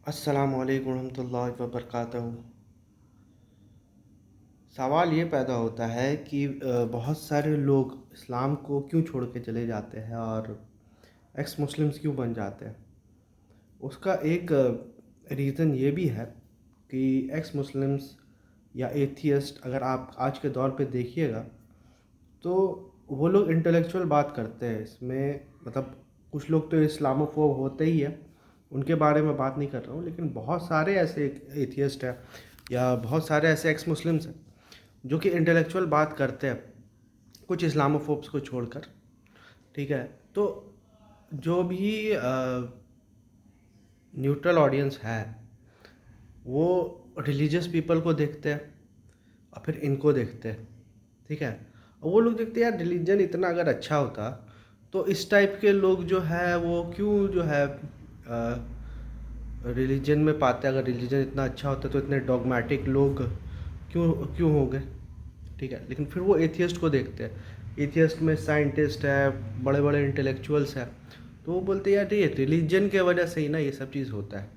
السلام علیکم ورحمۃ اللہ وبرکاتہ۔ سوال یہ پیدا ہوتا ہے کہ بہت سارے لوگ اسلام کو کیوں چھوڑ کے چلے جاتے ہیں اور ایکس مسلمز کیوں بن جاتے ہیں۔ اس کا ایک ریزن یہ بھی ہے کہ ایکس مسلمز یا ایتھیسٹ اگر آپ آج کے دور پہ دیکھیے گا تو وہ لوگ انٹلیکچوئل بات کرتے ہیں، اس میں مطلب کچھ لوگ تو اسلامو فوب ہوتے ہی ہیں، ان کے بارے میں بات نہیں کر رہا ہوں، لیکن بہت سارے ایسے ایتھیسٹ ہیں یا بہت سارے ایسے ایکس مسلمس ہیں جو کہ انٹلیکچوئل بات کرتے ہیں کچھ اسلامو فوبس کو چھوڑ کر، ٹھیک ہے۔ تو جو بھی نیوٹرل آڈینس ہے وہ ریلیجیس پیپل کو دیکھتے ہیں اور پھر ان کو دیکھتے ہیں، ٹھیک ہے۔ اور وہ لوگ دیکھتے ہیں یار ریلیجن اتنا اگر اچھا ہوتا تو اس ٹائپ کے لوگ جو ہے وہ کیوں جو ہے ریلیجن میں پاتے، اگر ریلیجن اتنا اچھا ہوتا تو اتنے ڈوگمیٹک لوگ کیوں ہو گئے، ٹھیک ہے۔ لیکن پھر وہ ایتھیسٹ کو دیکھتے ہیں، ایتھیسٹ میں سائنٹسٹ ہے، بڑے بڑے انٹلیکچوئلس ہیں، تو وہ بولتے ہیں یار یہ ریلیجن کے وجہ سے ہی نا یہ سب چیز ہوتا ہے۔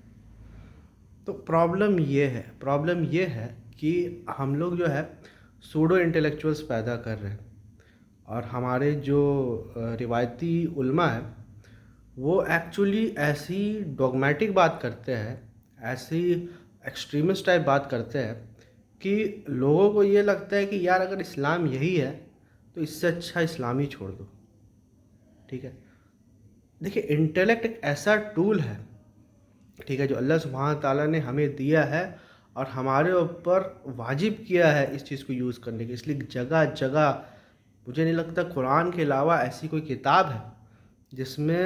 تو پرابلم یہ ہے کہ ہم لوگ جو ہے سوڈو انٹلیکچوئلس پیدا کر رہے ہیں، اور ہمارے جو روایتی علماء ہیں وہ ایکچولی ایسی ڈوگمیٹک بات کرتے ہیں، ایسی ایکسٹریمسٹ ٹائپ بات کرتے ہیں کہ لوگوں کو یہ لگتا ہے کہ یار اگر اسلام یہی ہے تو اس سے اچھا اسلام ہی چھوڑ دو، ٹھیک ہے۔ دیکھیے انٹلیکٹ ایک ایسا ٹول ہے، ٹھیک ہے، جو اللہ سبحانہ تعالیٰ نے ہمیں دیا ہے اور ہمارے اوپر واجب کیا ہے اس چیز کو یوز کرنے کی، اس لیے جگہ جگہ مجھے نہیں لگتا قرآن کے علاوہ ایسی کوئی کتاب ہے جس میں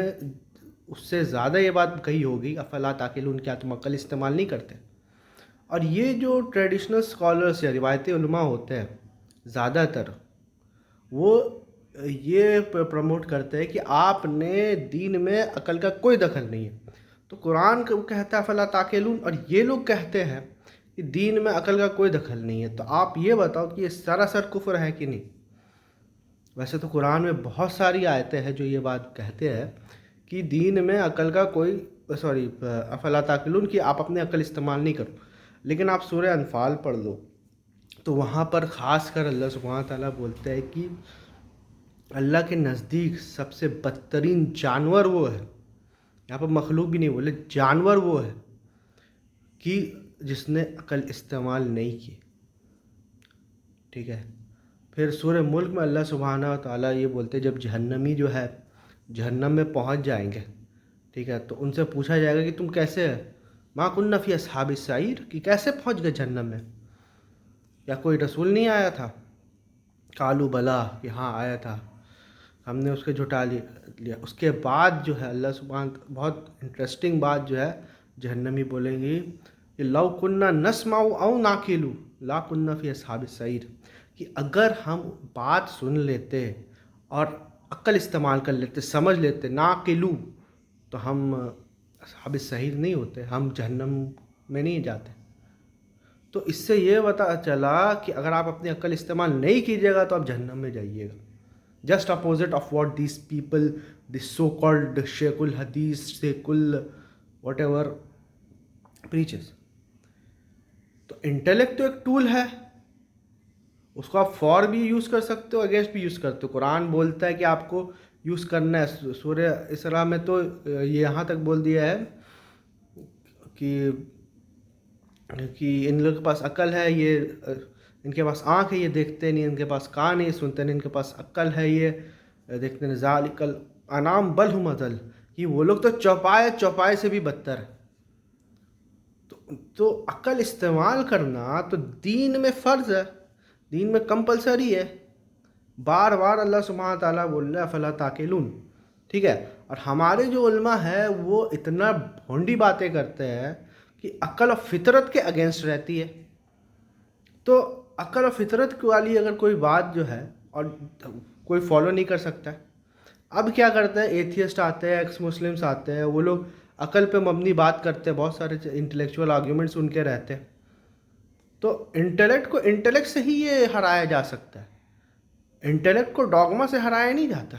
اس سے زیادہ یہ بات کہی ہوگی افلا تعقلون، کیا تم عقل استعمال نہیں کرتے۔ اور یہ جو ٹریڈیشنل اسکالرس یا روایتی علماء ہوتے ہیں زیادہ تر وہ یہ پروموٹ کرتے ہیں کہ آپ نے دین میں عقل کا کوئی دخل نہیں ہے، تو قرآن کہتا ہے افلا تعقلون، اور یہ لوگ کہتے ہیں کہ دین میں عقل کا کوئی دخل نہیں ہے۔ تو آپ یہ بتاؤ کہ یہ سراسر کفر ہے کہ نہیں؟ ویسے تو قرآن میں بہت ساری آیتیں ہیں جو یہ بات کہتے ہیں کہ دین میں عقل کا کوئی افلا تعقلون، کہ آپ اپنے عقل استعمال نہیں کرو، لیکن آپ سورہ انفال پڑھ لو تو وہاں پر خاص کر اللہ سبحانہ تعالیٰ بولتا ہے کہ اللہ کے نزدیک سب سے بدترین جانور وہ ہے، یہاں پر مخلوق بھی نہیں بولے، جانور وہ ہے کہ جس نے عقل استعمال نہیں کی، ٹھیک ہے۔ پھر سورہ ملک میں اللہ سبحانہ تعالیٰ یہ بولتے ہیں جب جہنمی جو ہے جہنم میں پہنچ جائیں گے، ٹھیک ہے، تو ان سے پوچھا جائے گا کہ تم کیسے ما کننا فی اصحاب السعیر، کہ کیسے پہنچ گئے جہنم میں، یا کوئی رسول نہیں آیا تھا؟ قالوا بلا، کہ ہاں آیا تھا، ہم نے اس کے جھٹا لیا۔ اس کے بعد جو ہے اللہ سبحانہ بہت انٹرسٹنگ بات جو ہے جہنمی بولیں گی کہ لو کننا نسمع او ناقل لا کننا فی اصحاب السعیر، کہ اگر ہم بات سن لیتے اور عقل استعمال کر لیتے، سمجھ لیتے، ناقلو، تو ہم اصحاب السعیر نہیں ہوتے، ہم جہنم میں نہیں جاتے۔ تو اس سے یہ پتہ چلا کہ اگر آپ اپنی عقل استعمال نہیں کیجیے گا تو آپ جہنم میں جائیے گا، just opposite of what these people this so called شیخ الحدیث شیخ واٹ ایور پریچز۔ تو انٹلیکٹ تو ایک ٹول ہے، اس کو آپ فار بھی یوز کر سکتے ہو، اگینسٹ بھی یوز کرتے ہو۔ قرآن بولتا ہے کہ آپ کو یوز کرنا ہے، سورہ اسراء میں تو یہ یہاں تک بول دیا ہے کہ ان لوگوں کے پاس عقل ہے، یہ ان کے پاس آنکھ ہے یہ دیکھتے نہیں، ان کے پاس کان ہے یہ سنتے نہیں، ان کے پاس عقل ہے یہ دیکھتے نہیں، ذالک الانعام بل ہم اضل، کہ وہ لوگ تو چوپائے سے بھی بدتر ہے۔ تو عقل استعمال کرنا تو دین میں فرض ہے، دین میں کمپلسری ہے، بار بار اللہ سبحانہ تعالیٰ بول رہا ہے فلا تعقلون، ٹھیک ہے۔ اور ہمارے جو علماء ہے وہ اتنا بھونڈی باتیں کرتے ہیں کہ عقل و فطرت کے اگینسٹ رہتی ہے۔ تو عقل و فطرت والی اگر کوئی بات جو ہے اور کوئی فالو نہیں کر سکتا ہے، اب کیا کرتے ہیں ایتھیسٹ آتے ہیں، ایکس مسلمس آتے ہیں، وہ لوگ عقل پہ مبنی بات کرتے ہیں، بہت سارے انٹلیکچوئل آرگیومنٹس ان کے رہتے ہیں۔ تو انٹلیکٹ کو انٹلیکٹ سے ہی یہ ہرایا جا سکتا ہے، انٹلیکٹ کو ڈاگما سے ہرایا نہیں جاتا۔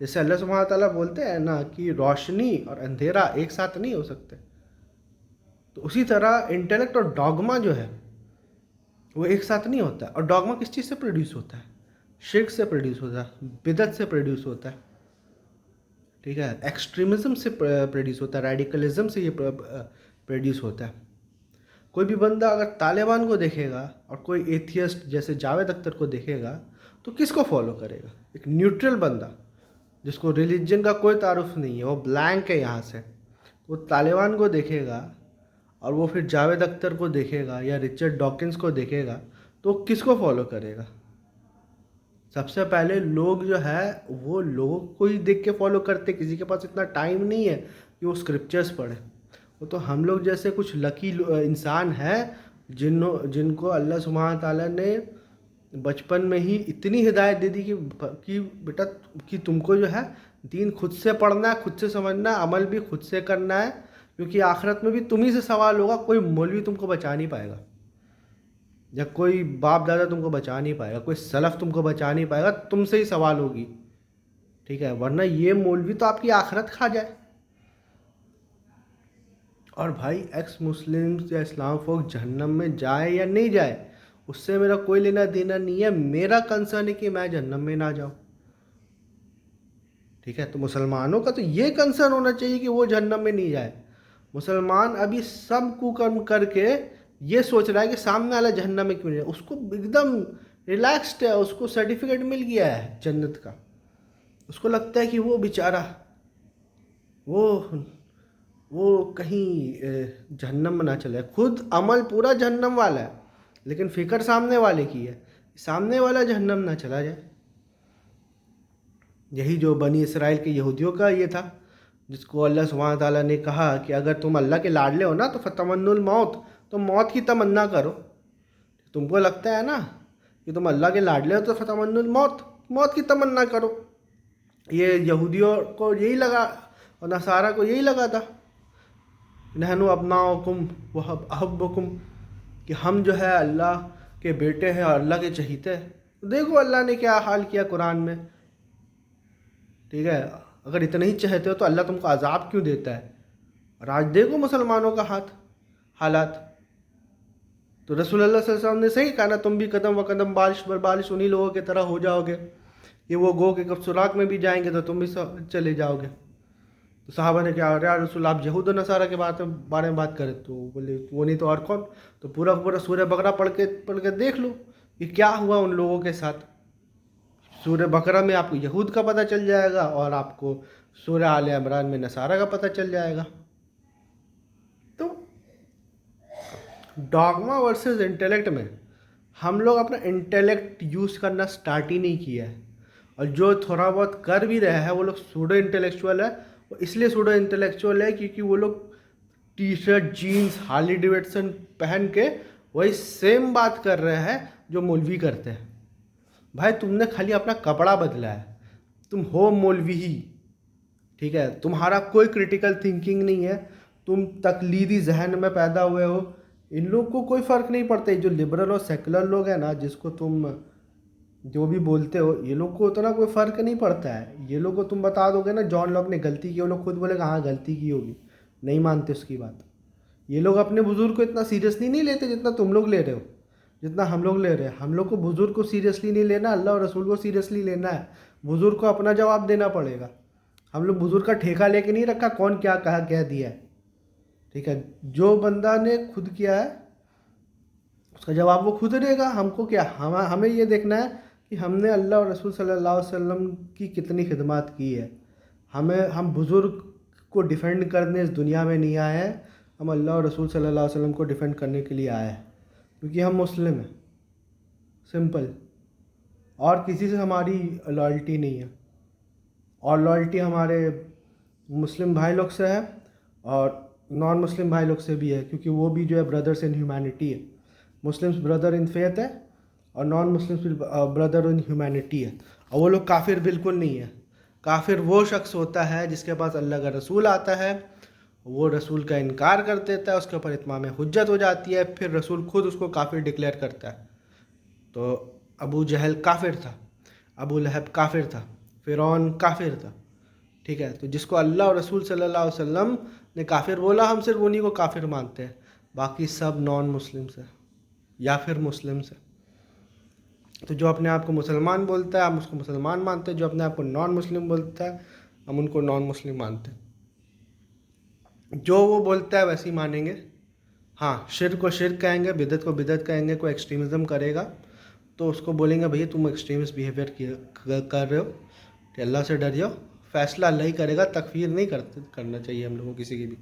جیسے اللہ سبحانہ تعالیٰ بولتے ہیں نا کہ روشنی اور اندھیرا ایک ساتھ نہیں ہو سکتے، تو اسی طرح انٹیلیکٹ اور ڈاگما جو ہے وہ ایک ساتھ نہیں ہوتا ہے. اور ڈاگما کس چیز سے پروڈیوس ہوتا ہے؟ شرک سے پروڈیوس ہوتا ہے, بدعت سے پروڈیوس ہوتا ہے, ٹھیک ہے, ایکسٹریمزم سے پروڈیوس ہوتا ہے, ریڈیکلزم سے یہ پروڈیوس ہوتا ہے. کوئی بھی بندہ اگر طالبان کو دیکھے گا اور کوئی ایتھیسٹ جیسے جاوید اختر کو دیکھے گا تو کس کو فالو کرے گا؟ ایک نیوٹرل بندہ جس کو ریلیجن کا کوئی تعارف نہیں ہے, وہ بلینک ہے یہاں سے, وہ طالبان کو دیکھے گا اور وہ پھر جاوید اختر کو دیکھے گا یا رچرڈ ڈاکنز کو دیکھے گا تو کس کو فالو کرے گا؟ سب سے پہلے لوگ جو ہے وہ لوگوں کو ہی دیکھ کے فالو کرتے. کسی کے پاس اتنا ٹائم نہیں ہے کہ وہ اسکرپچرز پڑھے. وہ تو ہم لوگ جیسے کچھ لکی انسان ہیں جن کو اللہ سبحانہ تعالیٰ نے بچپن میں ہی اتنی ہدایت دے دی کہ بیٹا کہ تم کو جو ہے دین خود سے پڑھنا ہے, خود سے سمجھنا ہے, عمل بھی خود سے کرنا ہے, کیونکہ آخرت میں بھی تم ہی سے سوال ہوگا. کوئی مولوی تم کو بچا نہیں پائے گا, یا کوئی باپ دادا تم کو بچا نہیں پائے گا, کوئی سلف تم کو بچا نہیں پائے گا, تم سے ہی سوال ہوگی, ٹھیک ہے. ورنہ یہ مولوی تو آپ کی آخرت کھا جائے. اور بھائی ایکس مسلمز یا اسلام فوک جہنم میں جائے یا نہیں جائے اس سے میرا کوئی لینا دینا نہیں ہے. میرا کنسرن ہے کہ میں جہنم میں نہ جاؤں, ٹھیک ہے. تو مسلمانوں کا تو یہ کنسرن ہونا چاہیے کہ وہ جہنم میں نہیں جائے. مسلمان ابھی سب کو کم کر کے یہ سوچ رہا ہے کہ سامنے والا جہنم میں کیوں نہیں ہے. اس کو ایک دم ریلیکسڈ ہے, اس کو سرٹیفکیٹ مل گیا ہے جنت کا. اس کو لگتا ہے کہ وہ بیچارہ وہ کہیں جہنم میں نہ چلے. خود عمل پورا جہنم والا ہے لیکن فکر سامنے والے کی ہے, سامنے والا جہنم نہ چلا جائے. یہی جو بنی اسرائیل کے یہودیوں کا یہ تھا, جس کو اللہ سبحانہ تعالیٰ نے کہا کہ اگر تم اللہ کے لاڈلے ہو نا تو فتمنوا الموت, تو موت کی تمنا کرو. تم کو لگتا ہے نا کہ تم اللہ کے لاڈلے ہو تو فتمنوا الموت, موت کی تمنا کرو. یہ یہودیوں کو یہی لگا اور نصارہ کو یہی لگا تھا, نحن ابناؤکم واحبکم, کہ ہم جو ہے اللہ کے بیٹے ہیں اور اللہ کے چہیتے ہیں. دیکھو اللہ نے کیا حال کیا قرآن میں, ٹھیک ہے. اگر اتنا ہی چاہتے ہو تو اللہ تم کو عذاب کیوں دیتا ہے؟ اور آج دیکھو مسلمانوں کا حالات. تو رسول اللہ صلی اللہ علیہ وسلم نے صحیح کہا نا, تم بھی قدم و قدم بارش بر بارش انہی لوگوں کی طرح ہو جاؤ گے. یہ وہ گو کہ کب سراغ میں بھی جائیں گے تو تم بھی چلے جاؤ گے. تو صحابہ نے کہا یا رسول آپ یہود و نصارہ کے بارے میں بات کریں, تو بولے وہ نہیں تو اور کون. تو پورا سورہ بقرہ پڑھ کے دیکھ لو کہ کیا ہوا ان لوگوں کے ساتھ. سورہ بقرہ میں آپ کو یہود کا پتہ چل جائے گا اور آپ کو سورہ آل عمران میں نصارہ کا پتہ چل جائے گا. تو ڈاگما ورسز انٹیلیکٹ میں ہم لوگ اپنا انٹیلیکٹ یوز کرنا سٹارٹ ہی نہیں کیا ہے, اور جو تھوڑا بہت کر بھی رہا ہے وہ لوگ سوڈو انٹیلیکچوئل ہے. وہ اس لیے سوڈو انٹیلیکچوئل ہے کیونکہ وہ لوگ ٹی شرٹ جینز ہارلی ڈیوڈسن پہن کے وہی سیم بات کر رہے ہیں جو مولوی کرتے ہیں. بھائی تم نے خالی اپنا کپڑا بدلا ہے, تم ہو مولوی ہی, ٹھیک ہے. تمہارا کوئی کریٹیکل تھنکنگ نہیں ہے, تم تقلیدی ذہن میں پیدا ہوئے ہو. ان لوگ کو کوئی فرق نہیں پڑتا. جو لبرل اور سیکولر لوگ ہیں نا, جس کو تم جو بھی بولتے ہو, یہ لوگ کو اتنا کوئی فرق نہیں پڑتا ہے. یہ لوگ کو تم بتا دو گے نا جان لاک نے غلطی کی, وہ لوگ خود بولے گا ہاں غلطی کی ہوگی, نہیں مانتے اس کی بات. یہ لوگ اپنے بزرگ کو اتنا سیریسلی نہیں لیتے جتنا تم لوگ لے رہے ہو, جتنا ہم لوگ لے رہے ہیں. ہم لوگ کو بزرگ کو سیریسلی نہیں لینا, اللہ اور رسول کو سیریسلی لینا ہے. بزرگ کو اپنا جواب دینا پڑے گا. ہم لوگ بزرگ کا ٹھیکہ لے کے نہیں رکھا کون کیا کہا کہہ دیا ہے, ٹھیک ہے. جو بندہ نے خود کیا ہے اس کا جواب وہ خود دے گا. ہم کو کیا, ہمیں یہ دیکھنا ہے کہ ہم نے اللہ اور رسول صلی اللہ علیہ وسلم کی کتنی خدمات کی ہے. ہم بزرگ کو ڈیفینڈ کرنے اس دنیا میں نہیں آئے ہیں, ہم اللہ اور رسول صلی اللہ علیہ وسلم کو ڈیفینڈ کرنے کے لیے آئے ہیں, کیونکہ ہم مسلم ہیں, سمپل. اور کسی سے ہماری لائلٹی نہیں ہے, اور لائلٹی ہمارے مسلم بھائی لوگ سے ہے اور نان مسلم بھائی لوگ سے بھی ہے, کیونکہ وہ بھی جو ہے بردرس ان ہیومینٹی ہے. مسلمس بردر ان فیتھ ہے اور non Muslims brother in humanity ہے. اور وہ لوگ کافر بالکل نہیں ہے. کافر وہ شخص ہوتا ہے جس کے پاس اللہ کا رسول آتا ہے, وہ رسول کا انکار کر دیتا ہے, اس کے اوپر اتمام حجت ہو جاتی ہے, پھر رسول خود اس کو کافر ڈکلیئر کرتا ہے. تو ابو جہل کافر تھا, ابو لہب کافر تھا, فرعون کافر تھا, ٹھیک ہے. تو جس کو اللہ اور رسول صلی اللہ علیہ وسلم نے کافر بولا, ہم صرف انہی کو کافر مانتے ہیں. باقی سب نان مسلمس ہیں یا پھر مسلمس ہیں. تو جو اپنے آپ کو مسلمان بولتا ہے ہم اس کو مسلمان مانتے ہیں, جو اپنے آپ کو نان مسلم بولتا ہے ہم ان کو نان مسلم مانتے ہیں. جو وہ بولتا ہے ویسے ہی مانیں گے. ہاں, شرک کو شرک کہیں گے, بدعت کو بدعت کہیں گے. کوئی ایکسٹریمزم کرے گا تو اس کو بولیں گے بھیا تم ایکسٹریمسٹ بیہیویئر کر رہے ہو, کہ اللہ سے ڈریو, فیصلہ اللہ ہی کرے گا. تکفیر نہیں کرنا چاہیے ہم لوگوں کو کسی کی بھی.